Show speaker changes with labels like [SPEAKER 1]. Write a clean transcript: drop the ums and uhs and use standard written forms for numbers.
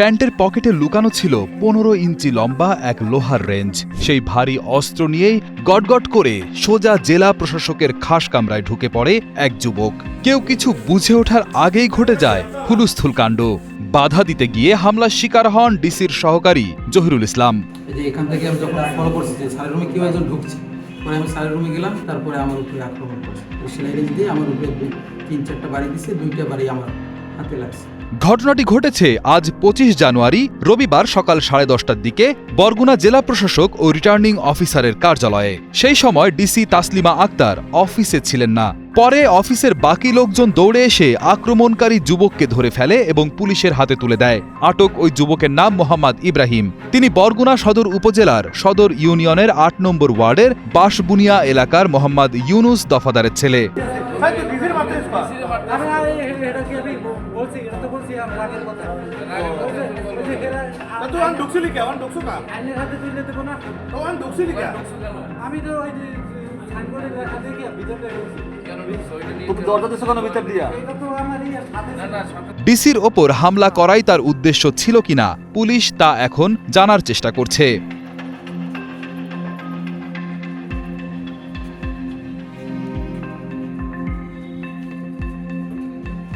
[SPEAKER 1] প্যান্টের পকেটে লুকানো ছিল 15 ইঞ্চি লম্বা এক লোহার রেঞ্জ। সেই ভারী অস্ত্র নিয়েই গটগট করে সোজা জেলা প্রশাসকের খাস কামরায় ঢুকে পড়ে এক যুবক। কেউ কিছু বুঝে ওঠার আগেই ঘটে যায় হুলুস্থুল কাণ্ড। বাধা দিতে গিয়ে হামলার শিকার হন ডিসির সহকারী জহিরুল ইসলাম।
[SPEAKER 2] এখান থেকে আমি যখন ফলো করছি যে স্যারের রুমে কেউ একজন ঢুকছে, পরে আমি স্যারের রুমে গেলাম, তারপরে আমার উপরে আক্রমণ করছে। সেলাই রেঞ্জ দিয়ে আমার উপরে 3-4টা বাড়ি দিচ্ছে, 2টা বাড়ি আমার হাতে লাগছে।
[SPEAKER 1] ঘটনাটি ঘটেছে আজ 25 জানুয়ারি রবিবার সকাল 10:30টার দিকে বরগুনা জেলা প্রশাসক ও রিটার্নিং অফিসারের কার্যালয়ে। সেই সময় ডিসি তাসলিমা আক্তার অফিসে ছিলেন না। পরে অফিসের বাকি লোকজন দৌড়ে এসে আক্রমণকারী যুবককে ধরে ফেলে এবং পুলিশের হাতে তুলে দেয়। আটক ওই যুবকের নাম মোহাম্মদ ইব্রাহিম। তিনি বরগুনা সদর উপজেলার সদর ইউনিয়নের 8 নম্বর ওয়ার্ডের বাঁশবুনিয়া এলাকার মোহাম্মদ ইউনুস দফাদারের ছেলে। ডিসির ওপর হামলা করাই তার উদ্দেশ্য ছিল কিনা পুলিশ তা এখন জানার চেষ্টা করছে।